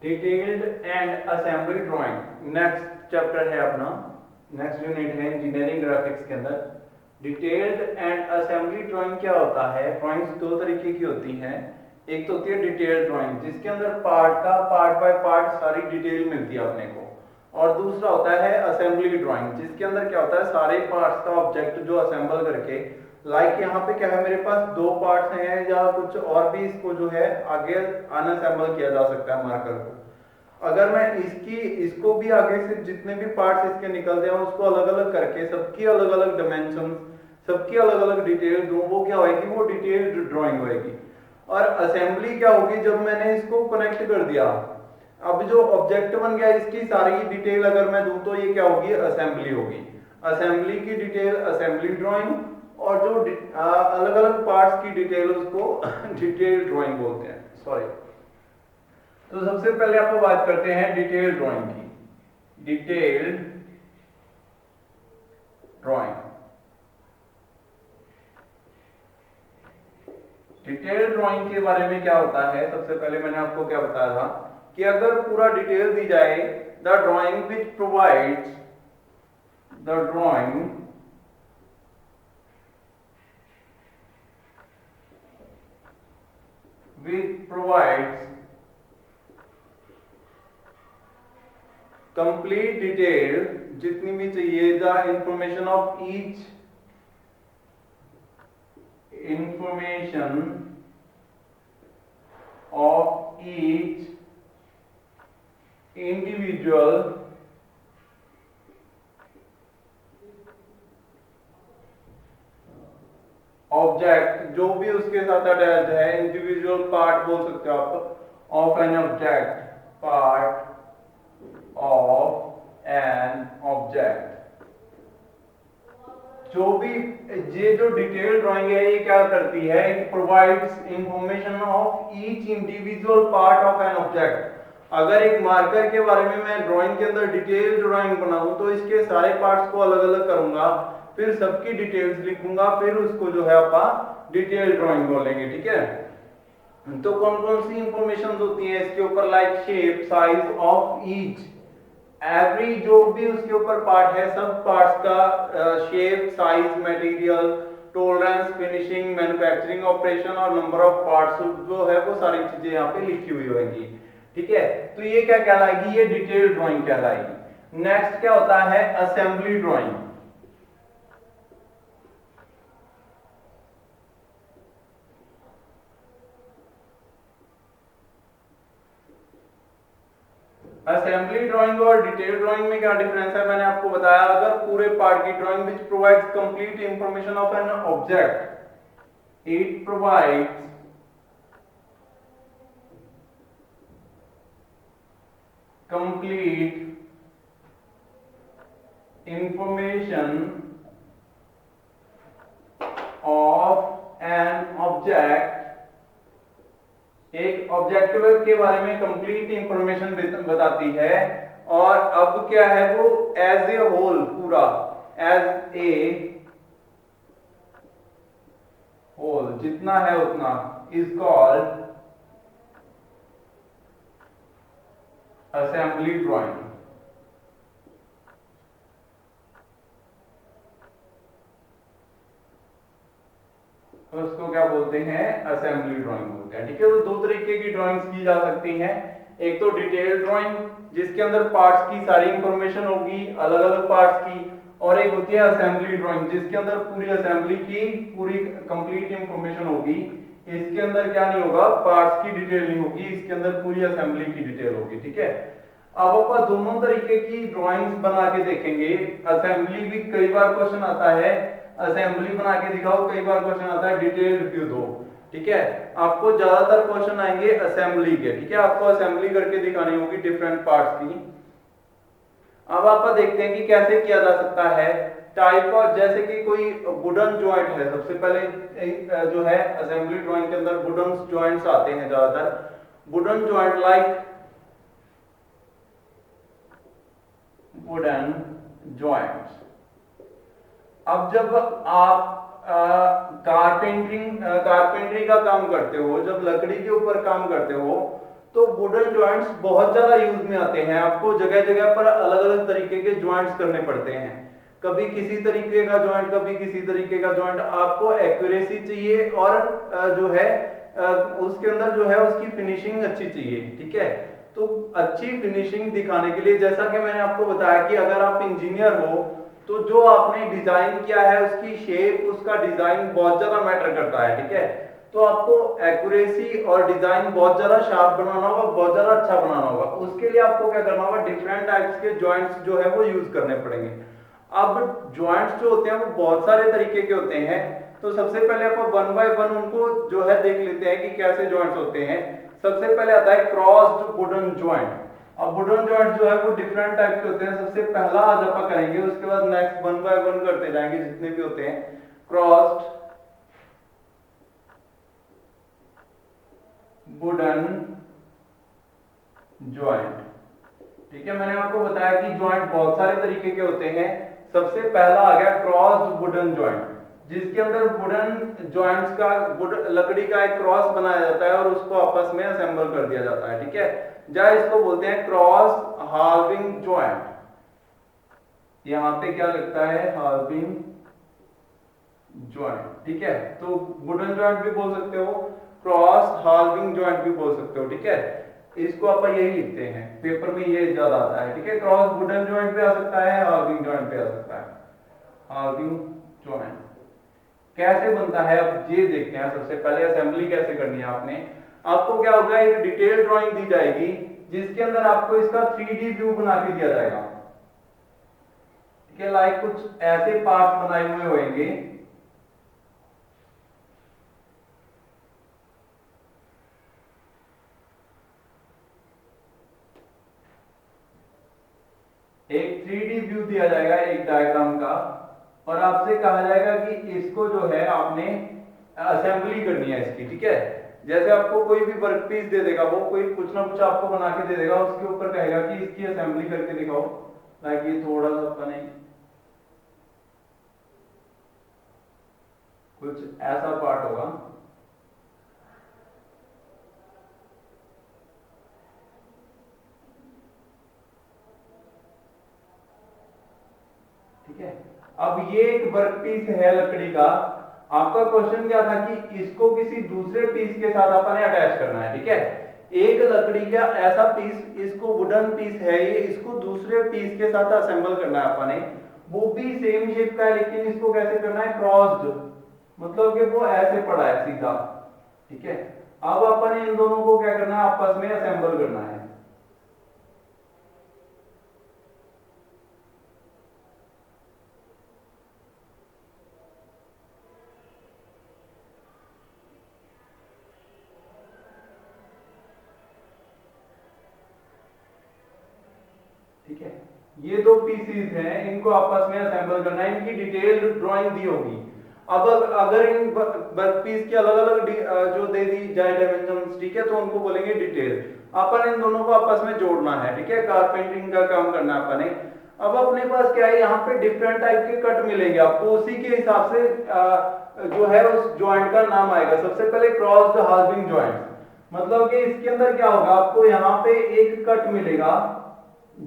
Detailed and assembly drawing next chapter है अपना, next unit है इंजीनियरिंग ग्राफिक्स के अंदर। डिटेल्ड एंड असेंबली ड्राइंग क्या होता है? ड्राइंग्स दो तरीके की होती हैं। एक तो होती है डिटेल्ड ड्राइंग जिसके अंदर पार्ट बाय पार्ट सारी डिटेल मिलती है अपने को, और दूसरा होता है असेंबली ड्राइंग जिसके अंदर क्या होता है सारे पार्ट्स का ऑब्जेक्ट जो असेंबल करके, लाइक यहाँ पे क्या है मेरे पास दो पार्ट्स हैं या कुछ और भी, इसको जो है आगे अनअसेंबल किया जा सकता है मार्कर को। अगर मैं इसको भी आगे से जितने भी पार्ट्स इसके निकलते हैं उसको अलग अलग करके सबकी अलग अलग डायमेंशन, सबकी अलग अलग डिटेल दूं, वो क्या होगी? वो डिटेल्ड ड्राइंग होगी। और असेंबली क्या होगी? जब मैंने इसको कनेक्ट कर दिया, अब जो ऑब्जेक्ट बन गया इसकी सारी डिटेल अगर मैं दूं तो ये क्या होगी? असेंबली होगी। असेंबली की डिटेल असेंबली ड्राइंग, और जो अलग अलग पार्ट्स की डिटेल उसको डिटेल ड्राइंग बोलते हैं। सॉरी, तो सबसे पहले आपको बात करते हैं डिटेल ड्राइंग की। डिटेल्ड ड्राइंग, डिटेल ड्राइंग के बारे में क्या होता है? सबसे पहले मैंने आपको क्या बताया था कि अगर पूरा डिटेल दी जाए, the drawing which provides, the drawing which provides complete detail, जितनी भी चाहिए, the information of each information of each individual object, जो भी उसके साथ अटैच है, इंडिविजुअल पार्ट बोल सकते हो आप, of an object, part of an object. जो भी ये जो डिटेल ड्राइंग है ये क्या करती है? It provides information of each individual part of an object. अगर एक मार्कर के बारे में मैं ड्राइंग के अंदर डिटेल ड्राइंग बनाऊं तो इसके सारे पार्ट्स को अलग अलग करूंगा, फिर सबकी डिटेल्स लिखूंगा, फिर उसको जो है आप डिटेल ड्राइंग बोलेंगे। ठीक है, तो कौन कौन सी इंफॉर्मेशन होती है इसके ऊपर? Like shape, size of each, every जो भी उसके ऊपर पार्ट है सब पार्ट्स का shape, size, material, tolerance, finishing, manufacturing operation और नंबर ऑफ पार्ट्स जो है वो सारी चीजें यहाँ पे लिखी हुई होंगी। ठीक है, तो ये क्या कहलाएगी? ये डिटेल ड्राइंग कहलाएगी। नेक्स्ट क्या होता है? Assembly drawing. असेंबली ड्राइंग और डिटेल ड्राइंग में क्या डिफरेंस है मैंने आपको बताया। अगर पूरे पार्ट की drawing which provides complete information of an object, it provides complete information of an object, एक ऑब्जेक्ट के बारे में कंप्लीट इंफॉर्मेशन बताती है। और अब क्या है वो? एज ए होल, पूरा, एज ए होल, जितना है उतना, इज कॉल्ड असेंबली ड्राइंग। तो उसको क्या बोलते हैं? असेंबली ड्राइंग बोलते हैं। ठीक है, तो दो तरीके की ड्राइंग्स की जा सकती हैं। एक तो डिटेल ड्राइंग जिसके अंदर पार्ट्स की सारी इंफॉर्मेशन होगी, अलग अलग पार्ट्स की, और एक होती है असेंबली ड्राइंग जिसके अंदर पूरी असेंबली की पूरी कंप्लीट इंफॉर्मेशन होगी। इसके अंदर क्या नहीं होगा? पार्ट्स की डिटेल नहीं होगी, इसके अंदर पूरी असेंबली की डिटेल होगी। ठीक है, अब अपन दोनों तरीके की ड्राइंग्स बना के देखेंगे। असेंबली भी कई बार क्वेश्चन आता है, असेंबली बना के दिखाओ, कई बार क्वेश्चन आता है डिटेल रिव्यू दो। ठीक है, आपको ज्यादातर क्वेश्चन आएंगे असेंबली के। ठीक है, आपको असेंबली करके दिखानी होगी डिफरेंट पार्ट्स की। अब आप देखते हैं कि कैसे किया जा सकता है। टाइप ऑफ, जैसे कि कोई वुडन जॉइंट है, सबसे पहले जो है असेंबली ड्राइंग के अंदर वुडन जॉइंट्स आते हैं ज्यादातर। Wooden joint like wooden joints. अब जब आप कारपेंटरी का काम करते हो, जब लकड़ी के ऊपर काम करते हो, तो वुडन जॉइंट्स बहुत ज्यादा यूज में आते हैं, आपको जगह जगह पर अलग अलग तरीके के जॉइंट्स करने पड़ते हैं, कभी किसी तरीके का जॉइंट कभी किसी तरीके का जॉइंट। आपको एक्यूरेसी चाहिए और जो है उसके अंदर जो है उसकी फिनिशिंग अच्छी चाहिए, ठीक है। तो अच्छी फिनिशिंग दिखाने के लिए, जैसा कि मैंने आपको बताया कि अगर आप इंजीनियर हो तो जो आपने डिजाइन किया है उसकी शेप, उसका डिजाइन बहुत ज्यादा मैटर करता है, ठीक है। तो आपको एक्यूरेसी और डिजाइन बहुत ज्यादा शार्प बनाना होगा, बहुत ज्यादा अच्छा बनाना होगा। उसके लिए आपको क्या करना होगा, डिफरेंट टाइप्स के जॉइंट्स जो है वो यूज करने पड़ेंगे। अब जॉइंट्स जो होते हैं वो बहुत सारे तरीके के होते हैं, तो सबसे पहले आप वन बाय वन उनको जो है देख लेते हैं कि कैसे जॉइंट्स होते हैं। सबसे पहले आता है क्रॉस्ड वुडन जॉइंट। अब वुडन जॉइंट जो है वो डिफरेंट टाइप के होते हैं। सबसे पहला आज आप करेंगे, उसके बाद नेक्स्ट वन बाय वन करते जाएंगे जितने भी होते हैं। क्रॉस्ड वुडन जॉइंट, ठीक है। मैंने आपको बताया कि जॉइंट बहुत सारे तरीके के होते हैं। सबसे पहला आ गया क्रॉस्ड वुडन जॉइंट, जिसके अंदर वुडन जॉइंट्स का लकड़ी का एक क्रॉस बनाया जाता है और उसको आपस में असेंबल कर दिया जाता है, ठीक है। या इसको बोलते हैं क्रॉस हार्विंग जॉइंट। यहां पे क्या लगता है, हार्विंग जॉइंट, ठीक है। तो वुडन जॉइंट भी बोल सकते हो, क्रॉस हार्विंग जॉइंट भी बोल सकते हो, ठीक है। इसको आप यही लिखते हैं, पेपर में ये ज्यादा आता है, ठीक है। क्रॉस वुडन जॉइंट भी आ सकता है, हार्विंग जॉइंट भी आ सकता है। हार्विंग जॉइंट कैसे बनता है, अब ये देखते हैं। सबसे पहले असेंबली कैसे करनी है आपने। आपको क्या होगा, एक डिटेल ड्राइंग दी जाएगी जिसके अंदर आपको इसका 3D व्यू बना के दिया जाएगा, ठीक है। लाइक कुछ ऐसे पार्ट बनाए हुए होंगे, एक 3D व्यू दिया जाएगा एक डायग्राम का, और आपसे कहा जाएगा कि इसको जो है आपने असेंबली करनी है इसकी, ठीक है। जैसे आपको कोई भी वर्क पीस दे देगा, वो कोई कुछ ना कुछ आपको बना के दे देगा, उसके ऊपर कहेगा कि इसकी असेंबली करके दिखाओ। लाइक ये थोड़ा सा बने, कुछ ऐसा पार्ट होगा, ठीक है। अब ये एक वर्क पीस है लकड़ी का। आपका क्वेश्चन क्या था कि इसको किसी दूसरे पीस के साथ आपने अटैच करना है, ठीक है। एक लकड़ी का ऐसा पीस, इसको वुडन पीस है ये, इसको दूसरे पीस के साथ असेंबल करना है आपने। वो भी सेम शेप का है, लेकिन इसको कैसे करना है, क्रॉस्ड, मतलब कि वो ऐसे पड़ा है सीधा, ठीक है। अब आपने इन दोनों को क्या करना है, आपस में असेंबल करना है। ठीक है, ये दो पीसीज हैं, इनको आपस में असेंबल करना है। इनकी डिटेल्ड ड्राइंग दी होगी। अब अगर इन वर्क पीस की अलग अलग जो दे दी जाए डायमेंशंस, ठीक है, तो उनको बोलेंगे डिटेल। अपन इन दोनों को आपस में जोड़ना है, ठीक है, कारपेंटिंग का काम करना है अपने। अब अपने पास क्या है, यहाँ पे डिफरेंट टाइप के कट मिलेंगे आपको, उसी के हिसाब से जो है उस ज्वाइंट का नाम आएगा। सबसे पहले क्रॉस्ड हार्विंग ज्वाइंट, मतलब कि इसके अंदर क्या होगा, आपको यहाँ पे एक कट मिलेगा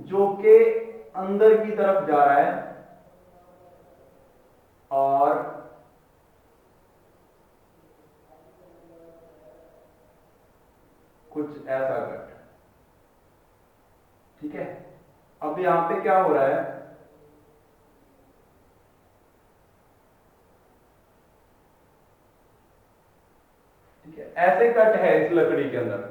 जो कि अंदर की तरफ जा रहा है, और कुछ ऐसा कट, ठीक है। अब यहां पे क्या हो रहा है, ठीक है, ऐसे कट है इस लकड़ी के अंदर,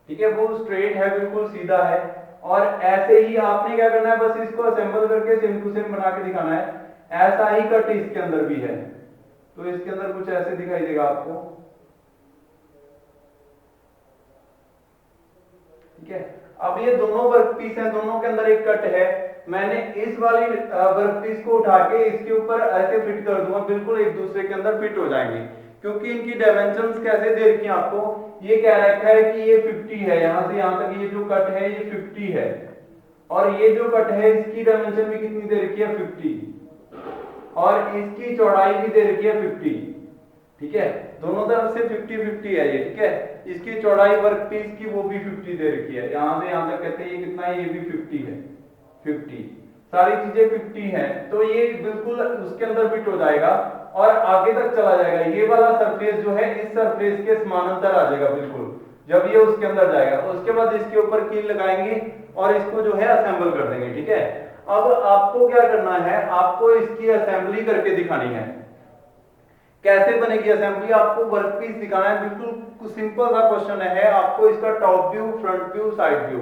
ठीक है, वो स्ट्रेट है, बिल्कुल सीधा है। और ऐसे ही आपने क्या करना है, बस इसको असेंबल करके सेम टू सेम बना के दिखाना है। ऐसा ही कट इसके अंदर भी है, तो इसके अंदर कुछ ऐसे दिखाई देगा आपको, ठीक है। अब ये दोनों वर्क पीस हैं, दोनों के अंदर एक कट है। मैंने इस वाली वर्क पीस को उठा के इसके ऊपर ऐसे फिट कर दूंगा, बिल्कुल एक दूसरे के अंदर फिट हो जाएंगे, क्योंकि इनकी डायमेंशंस कैसे दे रखी हैं आपको, ये कह रखा है कि ये 50 है, यहां से यहां तक ये जो कट है ये 50 है, और ये जो कट है इसकी डायमेंशन भी कितनी दे रखी है, 50, और इसकी चौड़ाई भी दे रखी है 50, ठीक है, दोनों तरफ से 50-50 है ये, ठीक है। इसकी चौड़ाई वर्क पीस की वो भी 50 दे रखी है, यहां से यहां तक कहते हैं ये कितना है, ये भी 50 है, 50, सारी चीजें 50 है, तो ये बिल्कुल उसके अंदर फिट हो जाएगा और आगे तक चला जाएगा। ये वाला सरफेस जो है इस सरफेस के समानांतर आ जाएगा बिल्कुल, जब ये उसके अंदर जाएगा। उसके बाद इसके ऊपर कील लगाएंगे और इसको जो है असेंबल कर देंगे, ठीक है। अब आपको क्या करना है, आपको इसकी असेंबली करके दिखानी है। कैसे बनेगी असेंबली, आपको वर्कपीस दिखाना है, बिल्कुल सिंपल सा क्वेश्चन है। आपको इसका top view, front view, side view,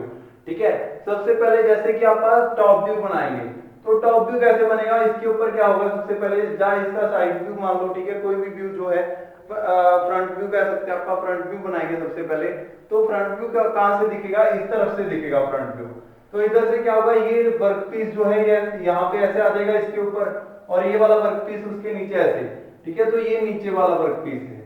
ठीक है। सबसे पहले जैसे कि आप टॉप व्यू बनाएंगे, तो टॉप व्यू कैसे बनेगा, इसके ऊपर क्या होगा, सबसे पहले जहां इसका साइड व्यू मान लो, ठीक है, कोई भी व्यू जो है, फ्रंट व्यू कह सकते हैं, आपका फ्रंट व्यू बनाएंगे सबसे पहले, तो फ्रंट व्यू कहां से दिखेगा, इस तरफ से दिखेगा फ्रंट व्यू। तो इधर से क्या होगा, ये वर्कपीस जो है ये यहाँ पे ऐसे आ जाएगा इसके ऊपर, और ये वाला वर्कपीस उसके नीचे ऐसे, ठीक है। तो ये नीचे वाला वर्कपीस है,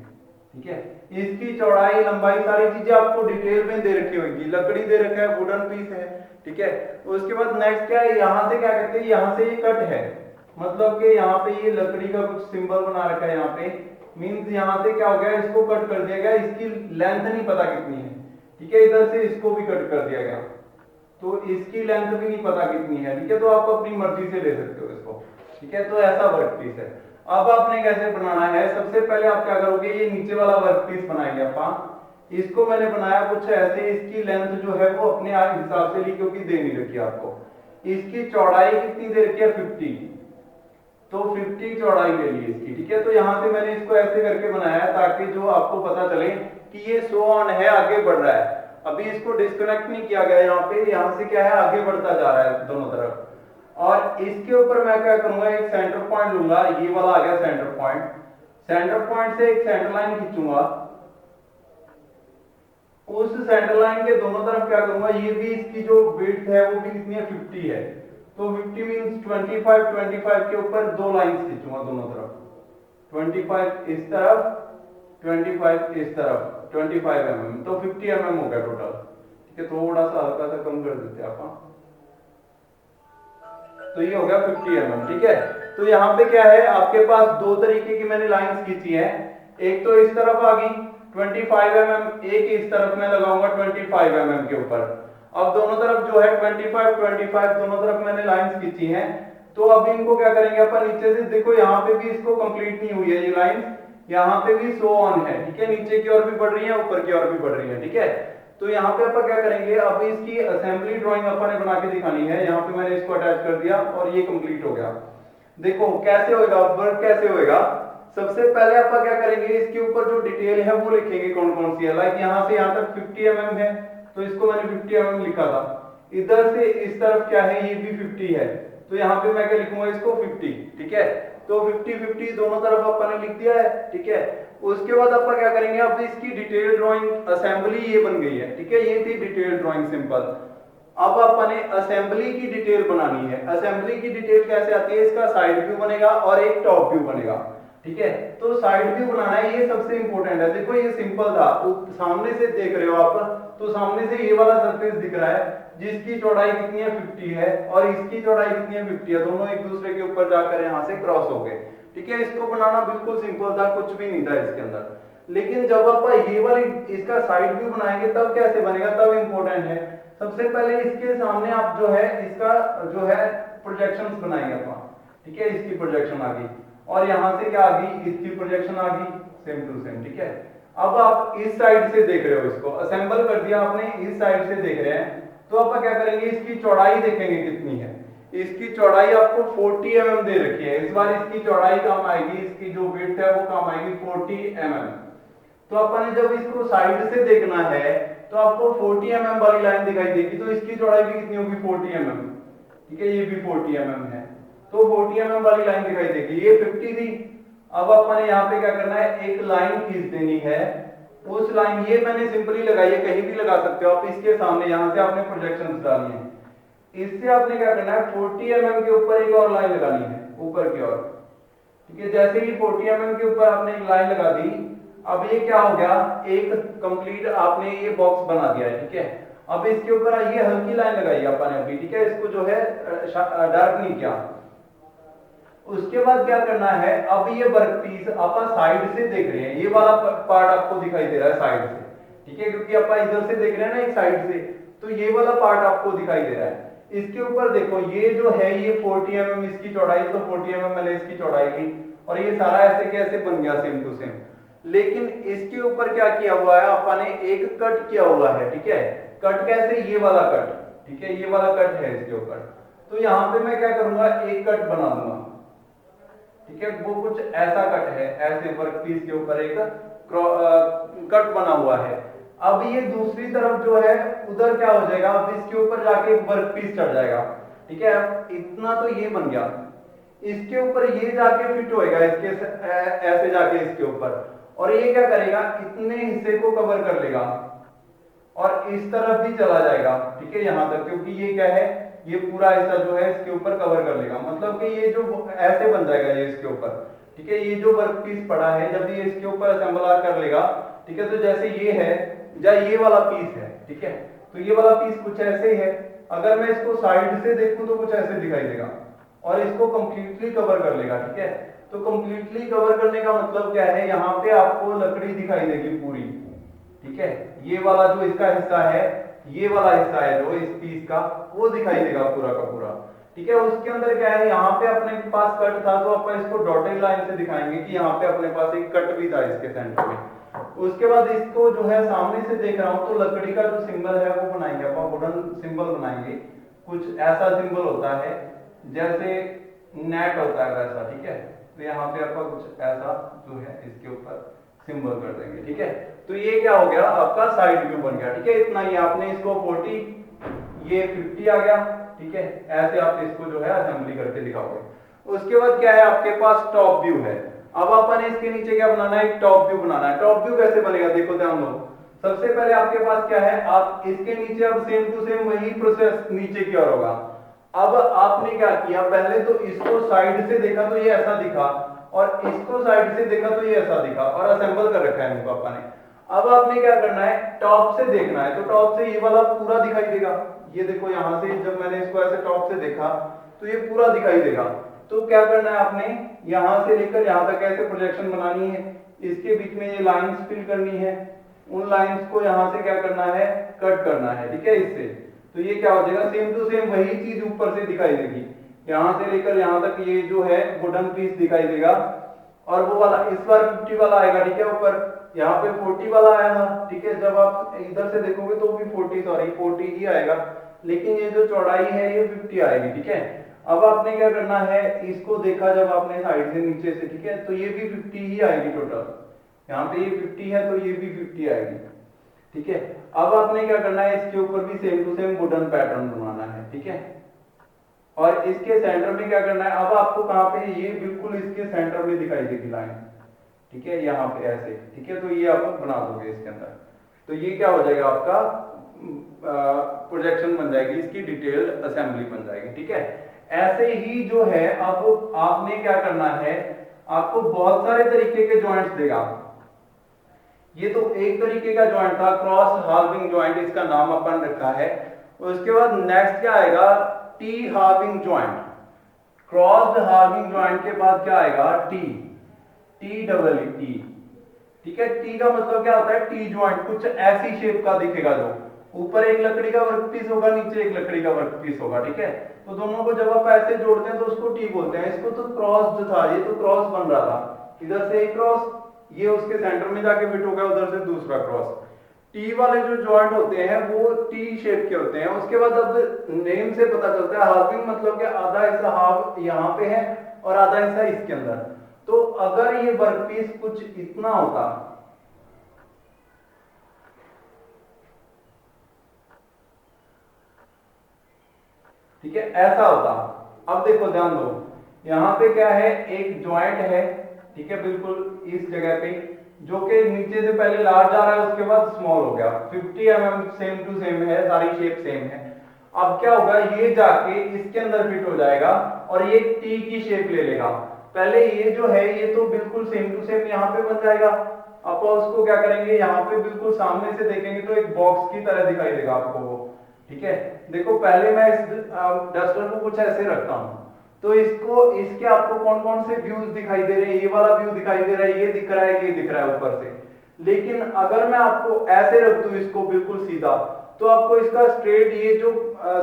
ठीक है। इसकी चौड़ाई, लंबाई, सारी चीजें आपको डिटेल में दे रखी होगी, लकड़ी दे रखा है, वुडन पीस है, ठीक है। उसके बाद नेक्स्ट क्या है, यहाँ से क्या कहते हैं, यहाँ से ये कट है, मतलब कि यहाँ पे ये लकड़ी का कुछ सिंबल बना रखा है, यहाँ पे मींस यहाँ से क्या हो गया, इसको कट कर दिया गया, इसकी लेंथ नहीं पता कितनी है, ठीक है। इधर से इसको भी कट कर दिया गया, तो इसकी लेंथ भी नहीं पता कितनी है, ठीक है। तो आप अपनी मर्जी से ले सकते हो इसको, ठीक है। तो ऐसा वर्कपीस है। अब आपने कैसे बनाना है, सबसे पहले आप क्या करोगे, ये नीचे वाला वर्कपीस बनाएंगे आप। इसको मैंने बनाया कुछ ऐसे, इसकी लेंथ जो है वो अपने हिसाब से ली, क्योंकि दे नहीं रखी आपको। इसकी चौड़ाई कितनी दे रखी है, 50, तो 50 चौड़ाई ले ली इसकी, ठीक है। तो यहां से मैंने इसको ऐसे करके बनाया ताकि जो आपको पता चले कि ये सो ऑन है, आगे बढ़ रहा है। अभी इसको डिस्कनेक्ट नहीं किया गया यहाँ पे, यहाँ से क्या है, आगे बढ़ता जा रहा है दोनों तरफ। और इसके ऊपर मैं क्या करूंगा, एक सेंटर पॉइंट लूंगा, ये वाला आ गया सेंटर पॉइंट। सेंटर पॉइंट से एक सेंटर लाइन खींचूंगा, उस सेंटर लाइन के दोनों तरफ क्या करूंगा, ये भी इसकी जो विड्थ है वो भी कितनी है, 50 है। तो 50 मींस 25 के ऊपर दो लाइंस खींचूंगा दोनों तरफ, 25 इस तरफ, 25 इस तरफ, 25 mm, तो 50 mm हो गया टोटल, ठीक है। थोड़ा सा हल्का सा कम कर देते हैं आप, तो ये हो गया 50 mm, ठीक है। तो यहाँ पे क्या है, आपके पास दो तरीके की मैंने लाइंस खींची है, एक तो इस तरफ आ गई 25 mm, एक इस तरफ मैं लगाऊंगा 25 mm के ऊपर। अब दोनों तरफ जो है 25 दोनों तरफ मैंने लाइंस खींची हैं। तो अब इनको क्या करेंगे अपन, नीचे से देखो, यहाँ पे भी इसको कंप्लीट नहीं हुई है ये लाइंस, यहाँ पे भी सो ऑन है, ठीक है। नीचे की ओर भी बढ़ रही है, ऊपर की ओर भी बढ़ रही है, ठीक है। तो यहाँ पे अपन क्या करेंगे, अब इसकी असेंबली ड्राइंग अपन ने बना के दिखानी है। यहाँ पे मैंने इसको अटैच कर दिया और ये कंप्लीट हो गया। देखो कैसे होगा वर्क, कैसे होगा। सबसे पहले अपन क्या करेंगे, इसके ऊपर जो डिटेल है वो लिखेंगे कौन कौन सी है। लाइक यहाँ से यहाँ तक 50 mm है, तो इसको मैंने 50 mm लिखा था। इधर से इस तरफ क्या है, ये भी 50 है, तो यहाँ पे मैं क्या लिखूंगा, इसको 50, ठीक है। तो 50-50 दोनों तरफ अपन ने लिख दिया है, ठीक है। उसके बाद अपन क्या करेंगे, अब इसकी डिटेल ड्राइंग, असेंबली ये बन गई है, ठीक है। ये थी डिटेल ड्राइंग सिंपल। अब अपन ने असेंबली की डिटेल बनानी है। असेंबली की डिटेल कैसे आती है, इसका साइड व्यू बनेगा और एक टॉप व्यू बनेगा, ठीक है। तो साइड व्यू बनाना है, ये सबसे इंपॉर्टेंट है। देखो ये सिंपल था, सामने से देख रहे हो आप, तो सामने से ये वाला सरफेस दिख रहा है जिसकी चौड़ाई कितनी है, 50 है, और इसकी चौड़ाई कितनी है, 50 है। दोनों एक दूसरे के ऊपर जाकर यहाँ से क्रॉस हो गए, ठीक है। इसको बनाना बिल्कुल सिंपल था, कुछ भी नहीं था इसके अंदर। लेकिन जब आप ये वाली इसका साइड व्यू बनाएंगे तब कैसे बनेगा, तब इंपॉर्टेंट है। सबसे पहले इसके सामने आप जो है इसका जो है प्रोजेक्शंस बनाएंगे अपन, ठीक है। इसकी प्रोजेक्शन आ गई और यहां से क्या आ गई, इसकी प्रोजेक्शन आ गई, सेम टू सेम, ठीक है। अब आप इस साइड से देख रहे हो, इसको असेंबल कर दिया आपने, इस साइड से देख रहे हैं। तो आप क्या करेंगे, इसकी चौड़ाई देखेंगे कितनी है। इसकी चौड़ाई आपको 40 mm दे रखी है, इस बार इसकी चौड़ाई काम आएगी, इसकी जो विड्थ है वो काम आएगी 40 mm। तो अपन जब इसको साइड से देखना है तो आपको 40 mm वाली लाइन दिखाई देगी, तो इसकी चौड़ाई भी कितनी होगी, 40 mm, ठीक है। ये भी 40 mm है, तो 40 mm वाली लाइन दिखाई देगी। ये 50 थी। अब अपन यहाँ पे क्या करना है, एक लाइन खींच देनी है। उस लाइन, ये मैंने सिंपली लगाई है, कहीं भी लगा सकते हो आप, इसके सामने यहाँ से आपने प्रोजेक्शंस डालनी है। इससे आपने क्या करना है, 40 mm के ऊपर एक और लाइन लगानी है, ऊपर की ओर, ठीक है। जैसे ही 40 mm के ऊपर आपने एक लाइन लगा दी, अब ये क्या हो गया, एक कंप्लीट आपने ये बॉक्स बना दिया है, ठीक है। अब इसके ऊपर ये हल्की लाइन लगाई अपन ने अभी, ठीक है। इसको जो है डार्क नहीं किया। उसके बाद क्या करना है, अब ये वर्कपीस आप साइड से देख रहे हैं, ये वाला पार्ट आपको दिखाई दे रहा है साइड से, ठीक है, क्योंकि आप इधर से देख रहे हैं ना एक साइड से, तो ये वाला पार्ट आपको दिखाई दे रहा है। इसके ऊपर देखो ये जो है ये 40 mm इसकी चौड़ाई, तो 40 mm है इसकी चौड़ाई की, और ये सारा ऐसे कैसे बन गया सेम टू सेम। लेकिन इसके ऊपर क्या किया हुआ है, अपन ने एक कट किया हुआ है, ठीक है, कट कैसे, ये वाला कट, ठीक है, ये वाला कट है इसके ऊपर। तो यहां पे मैं क्या करूंगा, एक कट बना दूंगा, ठीक है, वो कुछ ऐसा कट है, ऐसे वर्कपीस के ऊपर एक कट बना हुआ है। अब ये दूसरी तरफ जो है उधर क्या हो जाएगा, अब इसके ऊपर जाके वर्कपीस चढ़ जाएगा, ठीक है, अब इतना तो ये बन गया, इसके ऊपर ये जाके फिट होएगा, इसके ऐसे जाके इसके ऊपर, और ये क्या करेगा, इतने हिस्से को कवर कर लेगा और इस तरफ भी चला जाएगा, ठीक है, यहां तक, क्योंकि ये क्या है, ये पूरा हिस्सा जो है इसके ऊपर कवर कर लेगा, मतलब कि ये जो ऐसे बन जाएगा ये इसके ऊपर, ठीक है, ये जो वर्कपीस पड़ा है जब ये इसके ऊपर असेंबल कर लेगा, ठीक है, तो जैसे ये है या ये वाला पीस है, ठीक है, तो ये वाला पीस कुछ ऐसे ही है, अगर मैं इसको साइड से देखूं तो कुछ ऐसे दिखाई देगा, और इसको कंप्लीटली कवर कर लेगा, ठीक है। तो कंप्लीटली कवर करने का मतलब क्या है, यहाँ पे आपको लकड़ी दिखाई देगी पूरी, ठीक है, ये वाला जो इसका हिस्सा है, ये वाला हिस्सा है जो इस पीस का, वो दिखाई देगा पूरा का पूरा, ठीक है। उसके अंदर क्या है, यहाँ पे अपने पास कट था तो अपन इसको डॉटेड लाइन से दिखाएंगे कि यहाँ पे अपने पास एक कट भी था इसके सेंटर में। उसके बाद इसको जो है सामने से देख रहा हूं तो लकड़ी का जो सिंबल है वो बनाएंगे, अपन वुडन सिंबल बनाएंगे, कुछ ऐसा सिंबल होता है जैसे नेट होता है वैसा, ठीक है, तो यहाँ पे अपन कुछ ऐसा जो है इसके ऊपर सिंबल कर देंगे, ठीक है। तो ये क्या हो गया, आपका साइड व्यू बन गया, ठीक है, इतना ही, आपने इसको 40, ये 50 आ गया, ठीक है, ऐसे आप इसको जो है असेंबली करके दिखाओगे। उसके बाद क्या है, आपके पास टॉप व्यू है। अब अपन इसके नीचे क्या बनाना है, एक टॉप व्यू बनाना है। टॉप व्यू कैसे बनेगा, देखो ध्यान दो, सबसे पहले आपके पास क्या है, आप इसके नीचे अब सेम टू सेम वही प्रोसेस नीचे की ओर होगा। अब आपने क्या किया, पहले तो इसको साइड से देखा तो ये ऐसा दिखा, और इसको साइड से देखा तो ये ऐसा दिखा, और असेंबल कर रखा है इनको पापा ने। अब आपने क्या करना है, टॉप से देखना है, तो टॉप से ये वाला पूरा दिखाई देगा, ये देखो यहां से जब मैंने इसको ऐसे टॉप से देखा तो ये पूरा दिखाई देगा। तो क्या करना है आपने, यहां से लेकर यहां तक ऐसे प्रोजेक्शन बनानी है, इसके बीच में ये लाइंस फिल करनी है, उन लाइंस को यहां से क्या करना है, कट करना है, ठीक है, इससे। तो ये क्या हो जाएगा, सेम टू सेम वही चीज ऊपर से दिखाई देगी, यहां से लेकर यहां तक ये जो है वुडन पीस दिखाई देगा, और वो वाला इस बार 50 वाला आएगा, ठीक है, ऊपर यहाँ पे 40 वाला आया था, ठीक है, जब आप इधर से देखोगे तो भी 40 ही आएगा, लेकिन ये जो चौड़ाई है ये 50 आएगी, ठीक है। अब आपने क्या करना है, इसको देखा जब आपने साइड से नीचे से, ठीक है, तो ये भी 50 ही आएगी टोटल, यहाँ पे ये 50 है तो ये भी 50 आएगी, ठीक है। अब आपने क्या करना है, इसके ऊपर भी same to same wooden pattern बनाना है, ठीक है, और इसके सेंटर में क्या करना है, अब आपको कहां पे, ये बिल्कुल इसके सेंटर में दिखाई देगी लाइन, ठीक है, यहाँ पे ऐसे, ठीक है, तो ये आप बना दोगे इसके अंदर, तो ये क्या हो जाएगा, आपका प्रोजेक्शन बन जाएगी, इसकी डिटेल्ड असेंबली बन जाएगी, ठीक है। ऐसे ही जो है, अब आपने क्या करना है, आपको बहुत सारे तरीके के जॉइंट्स देगा, ये तो एक तरीके का जॉइंट था, क्रॉस हार्विंग जॉइंट इसका नाम अपन रखा है। उसके बाद नेक्स्ट क्या आएगा, T halving joint, crossed halving joint के बाद क्या आएगा, टी, टी डबल टी, ठीक है। टी का मतलब क्या होता है, टी जॉइंट, कुछ ऐसी शेप का दिखेगा, जो ऊपर एक लकड़ी का वर्कपीस होगा, नीचे एक लकड़ी का वर्कपीस होगा, ठीक है, तो दोनों को जब आप ऐसे जोड़ते हैं तो उसको टी बोलते हैं। इसको तो क्रॉस था, ये तो क्रॉस बन रहा था, इधर से एक क्रॉस, ये उसके सेंटर में जाके फिट हो गया, उधर से दूसरा क्रॉस। टी वाले जो जॉइंट होते हैं वो टी शेप के होते हैं। उसके बाद अब नेम से पता चलता है, हार्विंग मतलब कि आधा हिस्सा हाफ यहाँ पे है और आधा हिस्सा इसके अंदर। तो अगर ये वर्कपीस कुछ इतना होता, ठीक है, ऐसा होता। अब देखो ध्यान दो, यहां पे क्या है, एक जॉइंट है, ठीक है, बिल्कुल इस जगह पे, जो कि नीचे से पहले लार्ज आ रहा है, उसके बाद स्मॉल हो गया, 50 mm सेम टू सेम है, सारी शेप सेम है। अब क्या होगा, ये जाके इसके अंदर फिट हो जाएगा और ये टी की शेप ले लेगा। पहले ये जो है ये तो बिल्कुल सेम टू सेम यहाँ पे बन जाएगा। अब उसको क्या करेंगे, यहाँ पे बिल्कुल सामने से देखेंगे तो एक बॉक्स की तरह दिखाई देगा आपको वो, ठीक है। देखो पहले मैं इस डस्टर को कुछ ऐसे रखता हूँ, तो इसको इसके आपको कौन कौन से व्यूज दिखाई दे रहे हैं, ये वाला व्यू दिखाई दे रहा है, ये दिख रहा है, ये दिख रहा है ऊपर से। लेकिन अगर मैं आपको ऐसे रख दूं इसको बिल्कुल सीधा, तो आपको इसका स्ट्रेट ये जो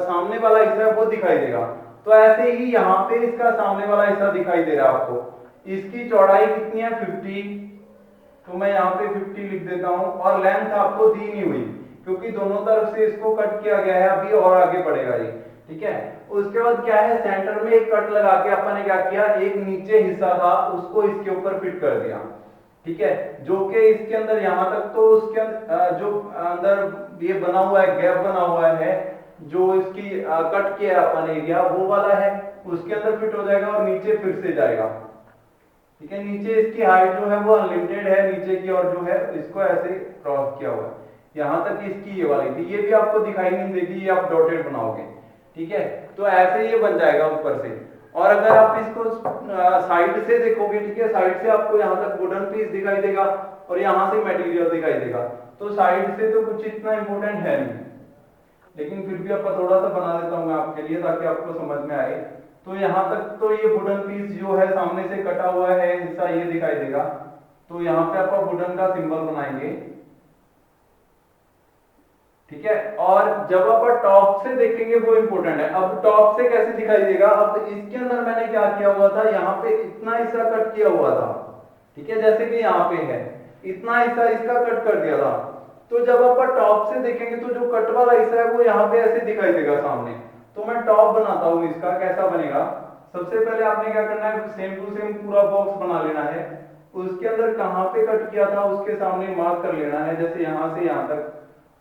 सामने वाला हिस्सा है वो दिखाई देगा। तो ऐसे ही यहाँ पे इसका सामने वाला हिस्सा दिखाई दे रहा है आपको। इसकी चौड़ाई कितनी है 50, तो मैं यहाँ पे 50 लिख देता हूँ। और लेंथ आपको दी नहीं हुई क्योंकि दोनों तरफ से इसको कट किया गया है, अभी और आगे बढ़ेगा ये, ठीक है। उसके बाद क्या है, सेंटर में एक कट लगा के अपन ने क्या किया, एक नीचे हिस्सा था उसको इसके ऊपर फिट कर दिया, ठीक है। जो कि इसके अंदर यहां तक तो उसके जो अंदर ये बना हुआ है, गैप बना हुआ है, जो इसकी कट किया है अपन एरिया वो वाला है, उसके अंदर फिट हो जाएगा और नीचे फिर से जाएगा, ठीक है। नीचे इसकी हाइट जो है वो अनलिमिटेड है नीचे की, और जो है इसको ऐसे क्रॉस किया हुआ है, यहां तक इसकी ये वाली थी, ये भी आपको दिखाई नहीं देगी, ये आप डॉटेड बनाओगे, ठीक है। तो ऐसे ये बन जाएगा ऊपर से। और अगर आप इसको साइड से देखोगे, ठीक है, साइड से आपको यहाँ तक वुडन पीस दिखाई देगा और यहाँ से मटेरियल दिखाई देगा। तो साइड से तो कुछ इतना इंपॉर्टेंट है नहीं, लेकिन फिर भी आपका थोड़ा सा बना देता हूँ मैं आपके लिए ताकि आपको समझ में आए। तो यहाँ तक तो ये वुडन पीस जो है सामने से कटा हुआ है हिस्सा ये दिखाई देगा। तो यहाँ पे आपका वुडन का सिंबल बनाएंगे, ठीक है। और जब आप टॉप से देखेंगे वो इंपॉर्टेंट है। अब टॉप से कैसे दिखाई देगा, अब इसके अंदर मैंने क्या किया हुआ था, यहाँ पे इतना हिस्सा कट किया हुआ था, ठीक है, जैसे कि यहाँ पे है इतना हिस्सा इसका कट कर दिया था। तो जब आप टॉप से देखेंगे तो जो कट वाला हिस्सा है वो यहाँ पे ऐसे दिखाई देगा सामने। तो मैं टॉप बनाता हूँ इसका, कैसा बनेगा। सबसे पहले आपने क्या करना है, सेम टू सेम पूरा बॉक्स बना लेना है, उसके अंदर कहाँ पे कट किया था उसके सामने मार्क कर लेना है, जैसे यहाँ से यहाँ तक।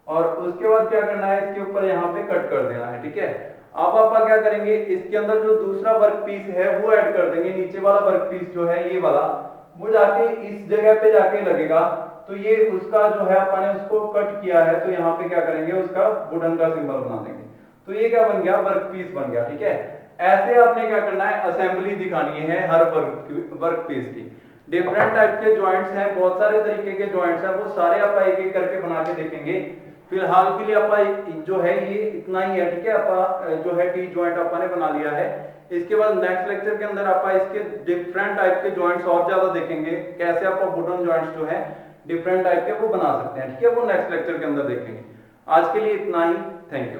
और उसके बाद क्या करना है, इसके ऊपर यहाँ पे कट कर देना है, ठीक है। अब आप क्या करेंगे, इसके अंदर जो दूसरा वर्क पीस है वो ऐड कर देंगे, नीचे वाला वर्क पीस जो है ये वाला, वो जाके इस जगह पे जाके लगेगा। तो ये उसका जो है अपने उसको कट किया है, तो यहाँ पे क्या करेंगे, उसका वुडन का सिंबल बना देंगे। तो ये क्या बन गया, वर्क पीस बन गया, ठीक है। ऐसे आपने क्या करना है, असेंबली दिखानी है हर वर्क पीस की। डिफरेंट टाइप के ज्वाइंट्स हैं, बहुत सारे तरीके के ज्वाइंट्स हैं, वो सारे आप एक एक करके बना के देखेंगे। फिलहाल के लिए आप जो है ये इतना ही है, ठीक है। आप जो है टी ज्वाइंट आपने बना लिया है। इसके बाद नेक्स्ट लेक्चर के अंदर आप इसके डिफरेंट टाइप के ज्वाइंट्स और ज्यादा देखेंगे, कैसे आप वुडन ज्वाइंट्स जो है डिफरेंट टाइप के वो बना सकते हैं, ठीक है। वो नेक्स्ट लेक्चर के अंदर देखेंगे। आज के लिए इतना ही, थैंक यू।